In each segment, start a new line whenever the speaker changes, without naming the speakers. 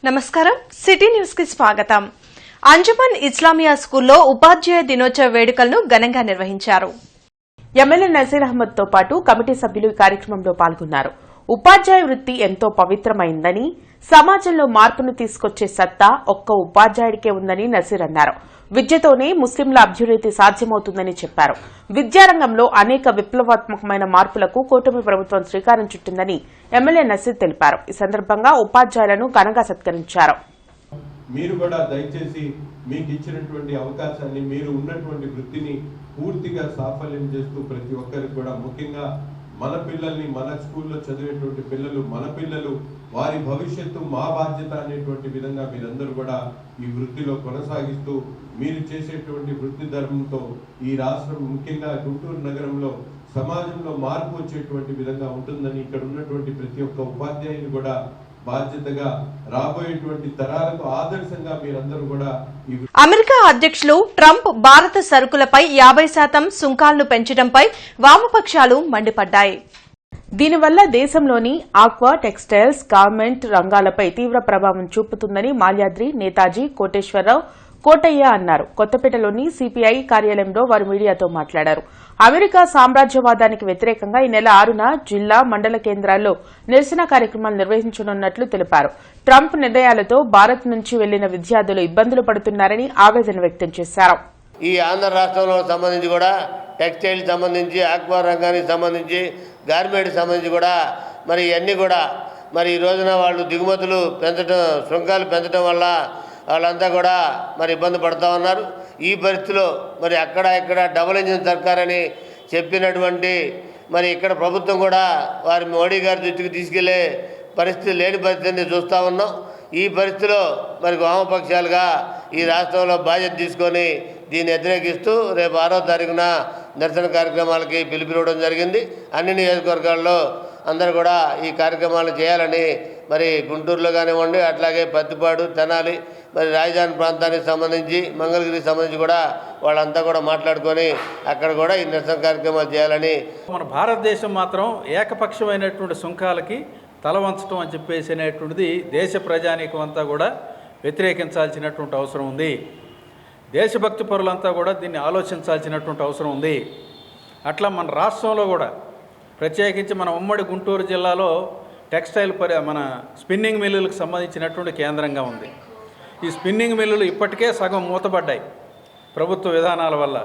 నమస్కారం city news కి స్వాగతం. అంజుమన్ ఇస్లామియా స్కూల్లో ఉపాధ్యాయ దినోత్సవ వేడుకలను ఘనంగా నిర్వహించారు.
ఎమ్మెల్యే నజీర్ అహ్మద్ తో పాటు కమిటీ సభ్యులు ఈ కార్యక్రమంలో పాల్గొన్నారు. ఉపాధ్యాయ వృత్తి ఎంతో పవిత్రమైందని, సమాజంలో మార్పును తీసుకొచ్చే సత్తా ఒక్క ఉపాధ్యాయుడికే ఉందని నజీర్ అన్నారు. విద్యతోనే ముస్లింల అభ్యున్నతి సాధ్యమవుతుందని చెప్పారు. విద్యారంగంలో అనేక విప్లవాత్మకమైన మార్పులకు కూటమి ప్రభుత్వం శ్రీకారం చుట్టిందని ఎమ్మెల్యే నజీర్ తెలిపారు. ఈ సందర్భంగా ఉపాధ్యాయులను ఘనంగా సత్కరించారు.
మీరు కూడా దయచేసి మీకు ఇచ్చినటువంటి అవకాశాన్ని, మీరు ఉన్నటువంటి వృత్తిని పూర్తిగా సాఫల్యం చేస్తూ ప్రతి ఒక్కరికి కూడా, ముఖ్యంగా మన పిల్లల్ని, మన స్కూల్లో చదివేటువంటి పిల్లలు మన పిల్లలు, వారి భవిష్యత్తు మా బాధ్యత అనేటువంటి విధంగా మీరందరూ కూడా ఈ వృత్తిలో కొనసాగిస్తూ మీరు చేసేటువంటి వృత్తి ధర్మంతో ఈ రాష్ట్రం, ముఖ్యంగా గుంటూరు నగరంలో సమాజంలో మార్పు వచ్చేటువంటి విధంగా ఉంటుందని ఇక్కడ ఉన్నటువంటి ప్రతి ఒక్క ఉపాధ్యాయుని కూడా బాధ్యతగా రాబోయేటువంటి తరాలకు ఆదర్శంగా మీరందరూ కూడా.
అమెరికా అధ్యక్షులు ట్రంప్ భారత సరుకులపై 50% సుంకాలను పెంచడంపై వామపక్షాలు మండిపడ్డాయి.
దీనివల్ల దేశంలోని ఆక్వా, టెక్స్టైల్స్, గార్మెంట్ రంగాలపై తీవ్ర ప్రభావం చూపుతుందని మాల్యాద్రి, నేతాజీ, కోటేశ్వరరావు, కోటయ్య అన్నారు. కొత్తపేటలోని సిపిఐ కార్యాలయంలో వారు మీడియాతో మాట్లాడారు. అమెరికా సామ్రాజ్యవాదానికి వ్యతిరేకంగా ఈ నెల 6న జిల్లా, మండల కేంద్రాల్లో నిరసన కార్యక్రమాలు నిర్వహించనున్నట్లు తెలిపారు. ట్రంప్ నిర్ణయాలతో భారత్ నుంచి వెళ్లిన విద్యార్థులు ఇబ్బందులు పడుతున్నారని ఆవేదన వ్యక్తం చేశారు.
ఈ ఆంధ్ర రాష్ట్రంలో సంబంధించి కూడా టెక్స్టైల్ సంబంధించి, ఆక్వా రంగానికి సంబంధించి, గార్మెంట్ సంబంధించి కూడా మరి ఇవన్నీ కూడా మరి ఈ రోజున వాళ్ళు దిగుమతులు పెంచడం, సుంకాలు పెంచడం వల్ల వాళ్ళంతా కూడా మరి ఇబ్బంది పడుతూ ఉన్నారు. ఈ పరిస్థితిలో మరి అక్కడ ఇక్కడ డబుల్ ఇంజిన్ సర్కార్ అని చెప్పినటువంటి మరి ఇక్కడ ప్రభుత్వం కూడా వారి మోడీ గారి దృష్టికి తీసుకెళ్లే పరిస్థితి లేని పరిస్థితిని చూస్తూ ఉన్నాం. ఈ పరిస్థితిలో మరి వామపక్షాలుగా ఈ రాష్ట్రంలో బాధ్యత తీసుకొని దీన్ని వ్యతిరేకిస్తూ రేపు 6వ తారీఖున నిరసన కార్యక్రమాలకి పిలుపునివ్వడం జరిగింది. అన్ని నియోజకవర్గాల్లో అందరూ కూడా ఈ కార్యక్రమాలు చేయాలని మరి గుంటూరులో కానివ్వండి, అట్లాగే పత్తిపాడు, తెనాలి, మరి రాజధాని ప్రాంతానికి సంబంధించి, మంగళగిరికి సంబంధించి కూడా వాళ్ళంతా కూడా మాట్లాడుకొని అక్కడ కూడా ఈ నిరసన కార్యక్రమాలు చేయాలని.
మన భారతదేశం మాత్రం ఏకపక్షమైనటువంటి సుంకాలకి తల వంచడం అని చెప్పేసి అనేటువంటిది దేశ ప్రజానీకం అంతా కూడా వ్యతిరేకించాల్సినటువంటి అవసరం ఉంది. దేశభక్తి పరులంతా కూడా దీన్ని ఆలోచించాల్సినటువంటి అవసరం ఉంది. అట్లా మన రాష్ట్రంలో కూడా ప్రత్యేకించి మన ఉమ్మడి గుంటూరు జిల్లాలో టెక్స్టైల్ మన స్పిన్నింగ్ మిల్లులకు సంబంధించినటువంటి కేంద్రంగా ఉంది. ఈ స్పిన్నింగ్ మిల్లులు ఇప్పటికే సగం మూతపడ్డాయి ప్రభుత్వ విధానాల వల్ల.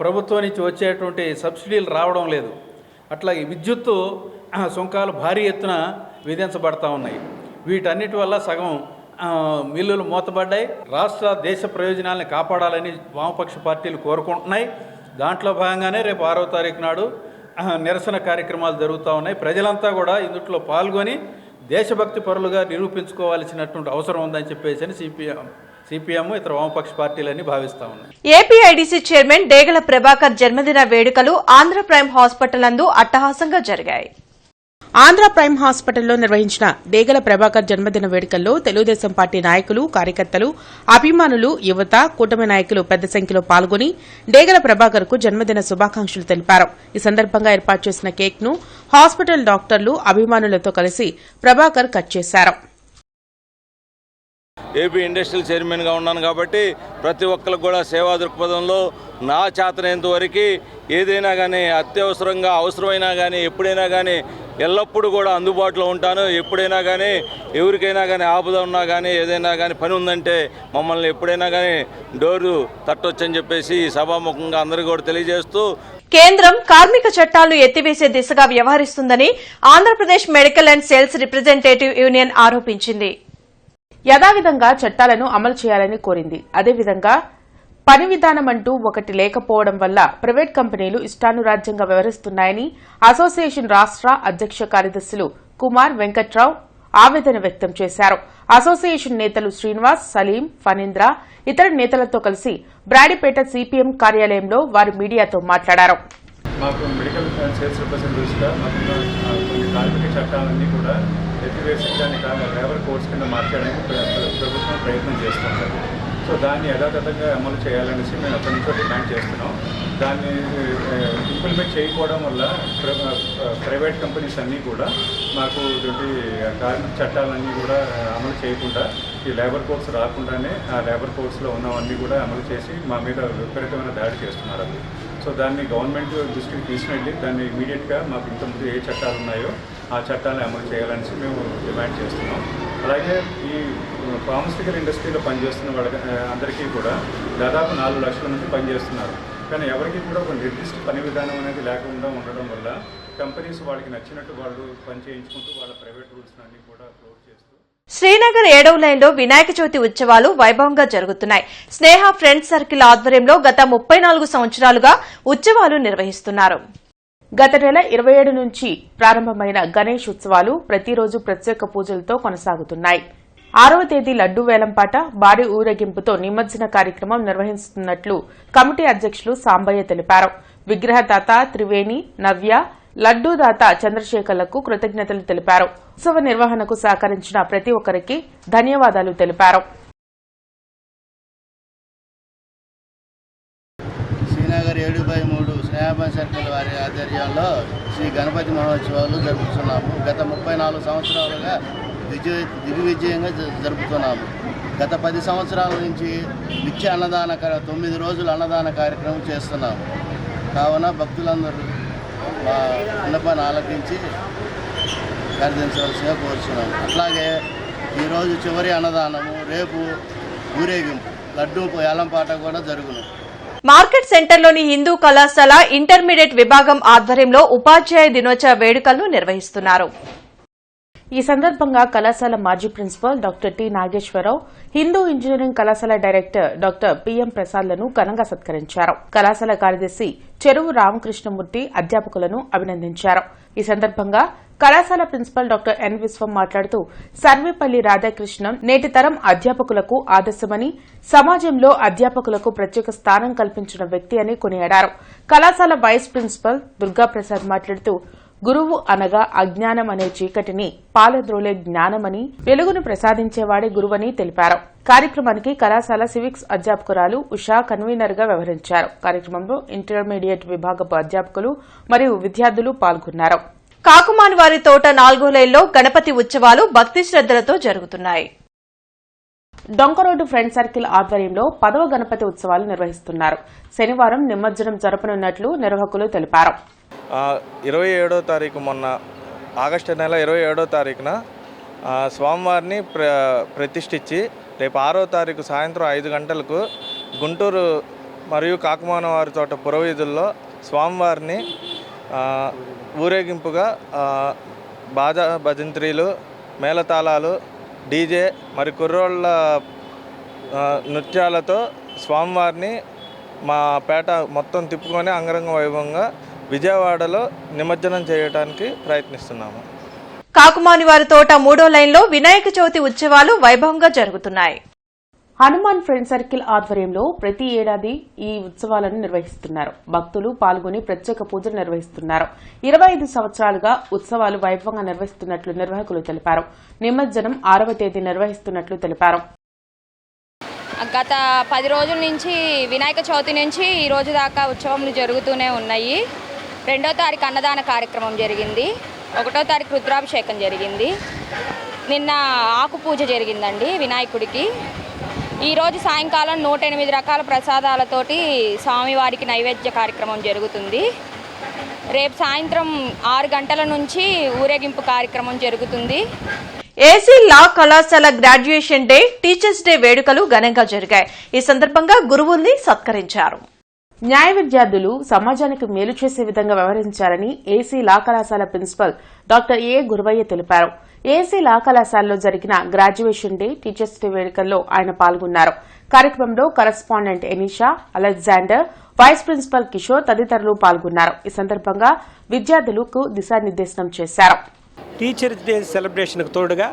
ప్రభుత్వం నుంచి వచ్చేటువంటి సబ్సిడీలు రావడం లేదు. అట్లా ఈ విద్యుత్తు సుంకాలు భారీ ఎత్తున విధించబడతా ఉన్నాయి. వీటన్నిటి వల్ల సగం మిల్లులు మూతపడ్డాయి. రాష్ట్ర దేశ ప్రయోజనాలను కాపాడాలని వామపక్ష పార్టీలు కోరుకుంటున్నాయి. దాంట్లో భాగంగానే రేపు 6వ తారీఖు నాడు నిరసన కార్యక్రమాలు జరుగుతూ ఉన్నాయి. ప్రజలంతా కూడా ఇందులో పాల్గొని దేశభక్తి పరులుగా నిరూపించుకోవాల్సినటువంటి అవసరం ఉందని చెప్పేసి సిపిఎం ఇతర వామపక్ష పార్టీలన్నీ భావిస్తా ఉన్నాయి.
ఏపీఐడీసీ చైర్మన్ డేగల ప్రభాకర్ జన్మదిన వేడుకలు ఆంధ్ర ప్రైమ్ హాస్పిటల్ నందు అట్టహాసంగా జరిగాయి.
ఆంధ్ర ప్రైమ్ హాస్పిటల్లో నిర్వహించిన డేగల ప్రభాకర్ జన్మదిన వేడుకల్లో తెలుగుదేశం పార్టీ నాయకులు, కార్యకర్తలు, అభిమానులు, యువత, కూటమి నాయకులు పెద్ద సంఖ్యలో పాల్గొని డేగల ప్రభాకర్ కు జన్మదిన శుభాకాంక్షలు తెలిపారు. ఈ సందర్భంగా ఏర్పాటు చేసిన కేక్ ను హాస్పిటల్ డాక్టర్లు, అభిమానులతో కలిసి ప్రభాకర్ కట్ చేశారు.
ఏపీ ఇండస్ట్రియల్ చైర్మన్గా ఉన్నాను కాబట్టి ప్రతి ఒక్కరికి కూడా సేవా దృక్పథంలో నా చేతనేంత వరకు ఏదైనా కానీ అత్యవసరంగా అవసరమైనా కానీ ఎప్పుడైనా కానీ ఎల్లప్పుడూ కూడా అందుబాటులో ఉంటాను. ఎప్పుడైనా కానీ ఎవరికైనా కానీ ఆపద ఉన్నా కానీ ఏదైనా కానీ పని ఉందంటే మమ్మల్ని ఎప్పుడైనా కానీ డోరు తట్టొచ్చని చెప్పేసి సభాముఖంగా అందరికీ కూడా తెలియజేస్తూ,
కేంద్రం కార్మిక చట్టాలను ఎత్తివేసే దిశగా వ్యవహరిస్తుందని Andhra Pradesh medical and sales representative union ఆరోపించింది.
యథావిధంగా చట్టాలను అమలు చేయాలని కోరింది. అదేవిధంగా పని విధానం అంటూ ఒకటి లేకపోవడం వల్ల ప్రైవేట్ కంపెనీలు ఇష్టానురాజ్యంగా వ్యవహరిస్తున్నాయని అసోసియేషన్ రాష్ట్ర అధ్యక్ష కార్యదర్శులు కుమార్, వెంకట్రావు ఆవేదన వ్యక్తం చేశారు. అసోసియేషన్ నేతలు శ్రీనివాస్, సలీం, ఫణీంద్ర ఇతర నేతలతో కలిసి బ్రాడీపేట సిపిఎం కార్యాలయంలో వారు మీడియాతో మాట్లాడారు.
మాకు మెడికల్ సేల్స్ రిప్రజెంటేటివ్స్గా మాకు కొన్ని కార్మిక చట్టాలన్నీ కూడా ఎత్తివేసి దాన్ని లేబర్ కోడ్స్ కింద మార్చడానికి ప్రభుత్వం ప్రయత్నం చేస్తున్నారు. సో దాన్ని యథాతథంగా అమలు చేయాలనేసి మేము ఎప్పటి నుంచో డిమాండ్ చేస్తున్నాం. దాన్ని ఇంప్లిమెంట్ చేయకపోవడం వల్ల ప్రైవేట్ కంపెనీస్ అన్నీ కూడా మాకు కార్మిక చట్టాలన్నీ కూడా అమలు చేయకుండా ఈ లేబర్ కోడ్స్ రాకుండానే ఆ లేబర్ కోడ్స్లో ఉన్నవన్నీ కూడా అమలు చేసి మా మీద విపరీతమైన దాడి చేస్తున్నారు అది. సో దాన్ని గవర్నమెంట్ దృష్టికి తీసుకెళ్ళి దాన్ని ఇమీడియట్గా మాకు ఇంతకుముందు ఏ చట్టాలు ఉన్నాయో ఆ చట్టాలను అమలు చేయాలనేసి మేము డిమాండ్ చేస్తున్నాం. అలాగే ఈ ఫార్మస్యూటికల్ ఇండస్ట్రీలో పనిచేస్తున్న వాళ్ళ అందరికీ కూడా దాదాపు 4 లక్షల మంది పనిచేస్తున్నారు. కానీ ఎవరికి కూడా ఒక నిర్దిష్ట పని విధానం అనేది లేకుండా ఉండడం వల్ల కంపెనీస్ వాళ్ళకి నచ్చినట్టు వాళ్ళు పని చేయించుకుంటూ వాళ్ళ ప్రైవేట్ రూల్స్ అన్ని కూడా క్లోజ్ చేస్తూ.
శ్రీనగర్ 7వ లైన్లో వినాయక చవితి ఉత్సవాలు వైభవంగా జరుగుతున్నాయి. స్నేహ ఫ్రెండ్స్ సర్కిల్ ఆధ్వర్యంలో గత 34 సంవత్సరాలుగా ఉత్సవాలు నిర్వహిస్తున్నారు.
గత నెల 27 నుంచి ప్రారంభమైన గణేష్ ఉత్సవాలు ప్రతిరోజు ప్రత్యేక పూజలతో కొనసాగుతున్నాయి. 6వ తేదీ లడ్డూ వేలంపాట, భారీ ఊరేగింపుతో నిమజ్జన కార్యక్రమం నిర్వహిస్తున్నట్లు కమిటీ అధ్యక్షులు సాంబయ్య తెలిపారు. విగ్రహదాత త్రివేణి, నవ్య, లడ్డూదాత చంద్రశేఖర్లకు కృతజ్ఞతలు తెలిపారు. ఉత్సవ నిర్వహణకు సహకరించిన ప్రతి ఒక్కరికి ధన్యవాదాలు తెలిపారు.
శ్రీనగర్ 7/3 స్నేహ సర్కిల్ వారి ఆధ్వర్యంలో శ్రీ గణపతి మహోత్సవాలు జరుపుతున్నాము. గత 34 సంవత్సరాలుగా దిగ్విజయంగా జరుపుతున్నాము. గత 10 సంవత్సరాల నుంచి నిత్య అన్నదాన 9 రోజులు అన్నదాన కార్యక్రమం చేస్తున్నాము. కావున భక్తులందరూ మా విన్నపాన్ని ఆలకించి ప్రార్థించవలసిగా కోరుచున్నాము. అట్లాగే ఈరోజు చివరి అన్నదానము, రేపు ఊరేగింపు, లడ్డూ ఏలంపాట కూడా జరుగును.
మార్కెట్ సెంటర్లోని హిందూ కళాశాల ఇంటర్మీడియట్ విభాగం ఆధ్వర్యంలో ఉపాధ్యాయ దినోత్సవ వేడుకలను నిర్వహిస్తున్నారు.
ఈ సందర్భంగా కళాశాల మాజీ principal doctor T Nageswararao, Hindu engineering కళాశాల డైరెక్టర్ డాక్టర్ పిఎం ప్రసాద్లను ఘనంగా సత్కరించారు. కళాశాల కార్యదర్శి చెరువు రామకృష్ణమూర్తి అధ్యాపకులను అభినందించారు. ఈ సందర్భంగా కళాశాల ప్రిన్సిపల్ డాక్టర్ ఎన్ విశ్వం మాట్లాడుతూ సర్వేపల్లి రాధాకృష్ణన్ నేటి తరం అధ్యాపకులకు ఆదర్శమని, సమాజంలో అధ్యాపకులకు ప్రత్యేక స్థానం కల్పించిన వ్యక్తి అని కొనియాడారు. కళాశాల వైస్ ప్రిన్సిపల్ దుర్గాప్రసాద్ మాట్లాడుతూ గురువు అనగా అజ్ఞానం అనే చీకటిని పాలద్రోలే జ్ఞానమని, వెలుగును ప్రసాదించేవాడే గురువని తెలిపారు. కార్యక్రమానికి కళాశాల సివిక్స్ అధ్యాపకురాలు ఉషా కన్వీనర్ గా వ్యవహరించారు. కార్యక్రమంలో ఇంటర్మీడియట్ విభాగపు అధ్యాపకులు మరియు విద్యార్థులు పాల్గొన్నారు.
కాకుమానివారి తోట 4వ లైన్లో గణపతి ఉత్సవాలు భక్తి శ్రద్దలతో జరుగుతున్నాయి.
డొంకరోడ్డు ఫ్రెండ్ సర్కిల్ ఆధ్వర్యంలో 10వ గణపతి ఉత్సవాలు నిర్వహిస్తున్నారు. శనివారం నిమజ్జనం జరపనున్నట్లు నిర్వాహకులు తెలిపారు.
27వ తారీఖు మొన్న ఆగస్టు నెల 27వ తారీఖున స్వామివారిని ప్రతిష్ఠించి రేపు 6వ తారీఖు సాయంత్రం 5 గంటలకు గుంటూరు మరియు కాకుమానవారి తోట పురవీధుల్లో స్వామివారిని ఊరేగింపుగా బాజా భజంత్రీలు, మేళతాళాలు, డీజే మరి కుర్రోళ్ళ నృత్యాలతో స్వామివారిని మా పేట మొత్తం తిప్పుకొని అంగరంగ వైభవంగా విజయవాడలో నిమజ్జనం చేయడానికి ప్రయత్నిస్తున్నాము.
కాకుమానివారి తోట 3వ లైన్లో వినాయక చవితి ఉత్సవాలు వైభవంగా జరుగుతున్నాయి.
హనుమాన్ ఫ్రెండ్ సర్కిల్ ఆధ్వర్యంలో ప్రతి ఏడాది ఈ ఉత్సవాలను నిర్వహిస్తున్నారు. భక్తులు పాల్గొని ప్రత్యేక పూజలు నిర్వహిస్తున్నారు. 25 సంవత్సరాలుగా ఉత్సవాలు వైభవంగా నిర్వహిస్తున్నట్లు నిర్వాహకులు తెలిపారు. నిమజ్జనం 6వ తేదీ నిర్వహిస్తున్నట్లు తెలిపారు.
గత 10 రోజుల నుంచి వినాయక చవితి నుంచి ఈ రోజు దాకా ఉత్సవాలు జరుగుతూనే ఉన్నాయి. 2వ తారీఖు అన్నదాన కార్యక్రమం జరిగింది. 1వ తారీఖు రుద్రాభిషేకం జరిగింది. నిన్న ఆకు పూజ జరిగిందండి వినాయకుడికి. ఈరోజు సాయంకాలం 108 రకాల ప్రసాదాలతోటి స్వామివారికి నైవేద్య కార్యక్రమం జరుగుతుంది. రేపు సాయంత్రం 6 గంటల నుంచి ఊరేగింపు కార్యక్రమం జరుగుతుంది.
ఏసీ లా కళాశాల గ్రాడ్యుయేషన్ డే, టీచర్స్ డే వేడుకలు ఘనంగా జరిగాయి. ఈ సందర్భంగా గురువుల్ని సత్కరించారు.
న్యాయ విద్యార్థులు సమాజానికి మేలు చేసే విధంగా వ్యవహరించాలని ఏసీ లా కళాశాల ప్రిన్సిపల్ డాక్టర్ ఏ గురువయ్య తెలిపారు. ఏసీ లా కళాశాలలో జరిగిన గ్రాడ్యుయేషన్ డే, టీచర్స్ డే వేడుకల్లో ఆయన పాల్గొన్నారు. కార్యక్రమంలో correspondent Anisha, Alexander, vice principal Kishore తదితరులు పాల్గొన్నారు. ఈ సందర్భంగా విద్యార్థులకు దిశానిర్దేశనం చేశారు.
టీచర్స్ డే సెలబ్రేషన్కు తోడుగా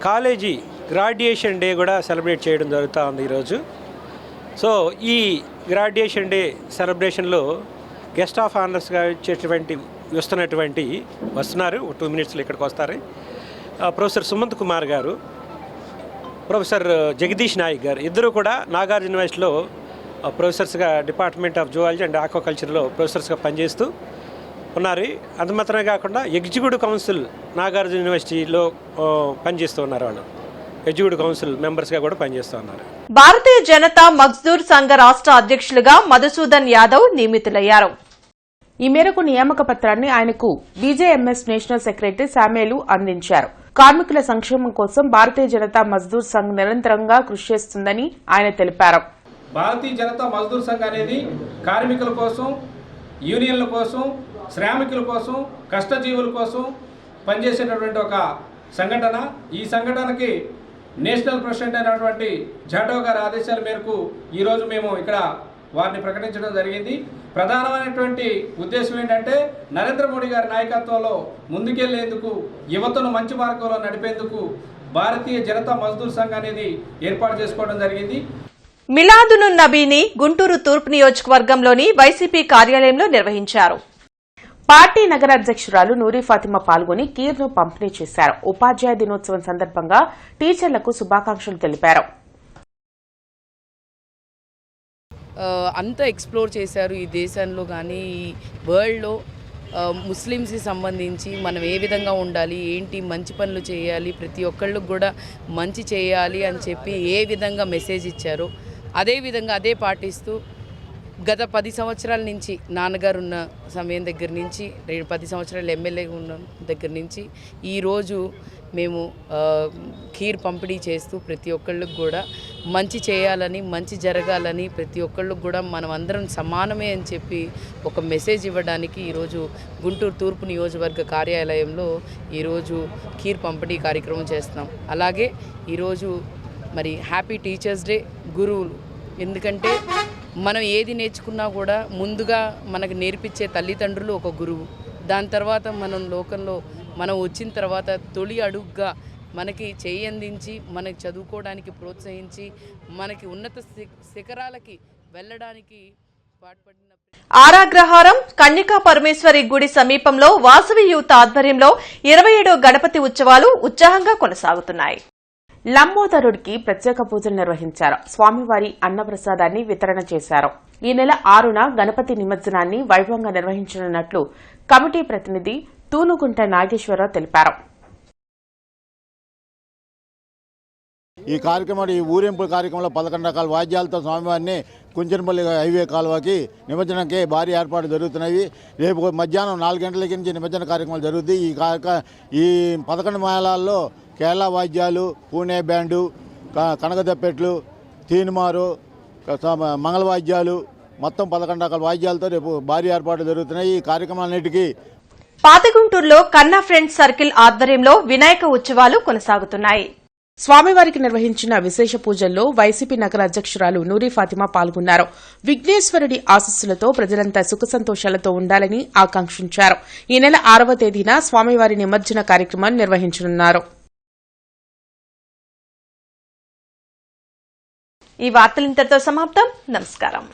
కాలేజీ గ్రాడ్యుయేషన్ డే కూడా సెలబ్రేట్ చేయడం జరుగుతూ ఉంది ఈరోజు. సో ఈ గ్రాడ్యుయేషన్ డే సెలబ్రేషన్లో గెస్ట్ ఆఫ్ ఆనర్స్గా వస్తున్నారు. 2 మినిట్స్లో ఇక్కడికి వస్తారు. ప్రొఫెసర్ సుమంత్ కుమార్ గారు, ప్రొఫెసర్ జగదీష్ నాయక్ గారు ఇద్దరు కూడా నాగార్జున యూనివర్సిటీలో ప్రొఫెసర్స్గా డిపార్ట్మెంట్ ఆఫ్ జువాలజీ అండ్ ఆక్వాకల్చర్లో ప్రొఫెసర్స్గా పనిచేస్తూ ఉన్నారు. అది మాత్రమే కాకుండా ఎగ్జిక్యూటివ్ కౌన్సిల్ నాగార్జున యూనివర్సిటీలో పనిచేస్తూ ఉన్నారు. వాళ్ళు ఎగ్జిక్యూటివ్ కౌన్సిల్ మెంబర్స్గా కూడా పనిచేస్తూ ఉన్నారు.
భారతీయ జనతా మజ్దూర్ సంఘ రాష్ట్ర అధ్యక్షులుగా మధుసూదన్ యాదవ్ నియమితులయ్యారు.
ఈ మేరకు నియామక పత్రాన్ని ఆయనకు బీజేఎంఎస్ నేషనల్ సెక్రటరీ శామ్యూల్ అందించారు. కార్మికుల సంక్షేమం కోసం భారతీయ జనతా మజ్దూర్ సంఘ్ నిరంతరంగా కృషి చేస్తుందని ఆయన తెలిపారు.
భారతీయ జనతా మజ్దూర్ సంఘ్ అనేది కార్మికుల కోసం, యూనియన్ల కోసం, శ్రామికుల కోసం, కష్టజీవుల కోసం పనిచేసేటటువంటి ఒక సంఘటన. ఈ సంఘటనకి నేషనల్ ప్రెసిడెంట్ అయినటువంటి జాటో గారి ఆదేశాల మేరకు ఈరోజు మేము ఇక్కడ వారిని ప్రకటించడం జరిగింది. ప్రధానమైనటువంటి ఉద్దేశం ఏంటంటే నరేంద్ర మోడీ గారి నాయకత్వంలో ముందుకెళ్లేందుకు, యువతను మంచి మార్గంలో నడిపేందుకు భారతీయ జనతా మజ్దూర్ సంఘ్ అనేది ఏర్పాటు చేసుకోవడం జరిగింది.
మిలాదున్ నబీని గుంటూరు తూర్పు నియోజకవర్గంలోని వైసీపీ కార్యాలయంలో నిర్వహించారు.
పార్టీ నగర అధ్యక్షురాలు నూరి ఫాతిమా పాల్గొని కీర్ను పంపిణీ చేశారు. ఉపాధ్యాయ దినోత్సవం సందర్భంగా టీచర్లకు శుభాకాంక్షలు తెలిపారు.
అంతా ఎక్స్ప్లోర్ చేశారు. ఈ దేశంలో కానీ ఈ వరల్డ్లో ముస్లిమ్స్కి సంబంధించి మనం ఏ విధంగా ఉండాలి, ఏంటి మంచి పనులు చేయాలి, ప్రతి ఒక్కళ్ళకు కూడా మంచి చేయాలి అని చెప్పి ఏ విధంగా మెసేజ్ ఇచ్చారో అదేవిధంగా అదే పాటిస్తూ గత 10 సంవత్సరాల నుంచి నాన్నగారు ఉన్న సమయం దగ్గర నుంచి 10 సంవత్సరాలు ఎమ్మెల్యేగా ఉన్న దగ్గర నుంచి ఈరోజు మేము ఖీర్ పంపిణీ చేస్తూ ప్రతి ఒక్కళ్ళకు కూడా మంచి చేయాలని, మంచి జరగాలని, ప్రతి ఒక్కళ్ళకు కూడా మనం అందరం సమానమే అని చెప్పి ఒక మెసేజ్ ఇవ్వడానికి ఈరోజు గుంటూరు తూర్పు నియోజకవర్గ కార్యాలయంలో ఈరోజు ఖీర్ పంపిణీ కార్యక్రమం చేస్తున్నాం. అలాగే ఈరోజు మరి హ్యాపీ టీచర్స్ డే గురువులు. ఎందుకంటే మనం ఏది నేర్చుకున్నా కూడా ముందుగా మనకు నేర్పించే తల్లిదండ్రులు ఒక గురువు. దాని తర్వాత మనం లోకంలో మనం వచ్చిన తర్వాత తొలి అడుగుగా మనకి చేయందించి మనకి చదువుకోవడానికి ప్రోత్సహించి మనకి ఉన్నత శిఖరాలకి వెళ్ళడానికి పాటుపడిన
ఆరాగ్రహారం కన్యకా పరమేశ్వరి గుడి సమీపంలో వాసవి యూత్ ఆధ్వర్యంలో 27వ గణపతి ఉత్సవాలు ఉత్సాహంగా కొనసాగుతున్నాయి.
లంబోదరుడికి ప్రత్యేక పూజలు నిర్వహించారు. స్వామివారి అన్నప్రసాదాన్ని వితరణ చేశారు. ఈ నెల 6న గణపతి నిమజ్జనాన్ని వైభవంగా నిర్వహించనున్నట్లు కమిటీ ప్రతినిధి తూనుగుంట నాగేశ్వరరావు తెలిపారు.
ఈ కార్యక్రమం ఈ ఊరేంపు కార్యక్రమంలో 11 రకాల వాద్యాలతో స్వామివారిని కుంచనపల్లి హైవే కాలువకి నిమజ్జనంకి భారీ ఏర్పాట్లు జరుగుతున్నాయి. రేపు మధ్యాహ్నం 4 గంటలకి నుంచి నిమజ్జన కార్యక్రమాలు జరుగుతాయి. ఈ 11 మేళాల్లో కేరళ వాద్యాలు, పూణే బ్యాండు, కనకదప్పెట్లు, తీన్మారు, మంగళవాద్యాలు మొత్తం 11 రకాల వాద్యాలతో రేపు భారీ ఏర్పాట్లు జరుగుతున్నాయి. ఈ కార్యక్రమాలన్నిటికీ
పాతగుంటూరులో కన్నా ఫ్రెండ్స్ సర్కిల్ ఆధ్వర్యంలో వినాయక ఉత్సవాలు కొనసాగుతున్నాయి.
స్వామివారికి నిర్వహించిన విశేష పూజల్లో వైసీపీ నగర అధ్యక్షురాలు నూరి ఫాతిమా పాల్గొన్నారు. విఘ్నేశ్వరుడి ఆశీస్సులతో ప్రజలంతా సుఖ సంతోషాలతో ఉండాలని ఆకాంక్షించారు. ఈ నెల 6వ తేదీన స్వామివారి నిమజ్జన కార్యక్రమాన్ని నిర్వహించనున్నారు.
ఈ వార్తలు ఇంతటితో సమాప్తం. నమస్కారం.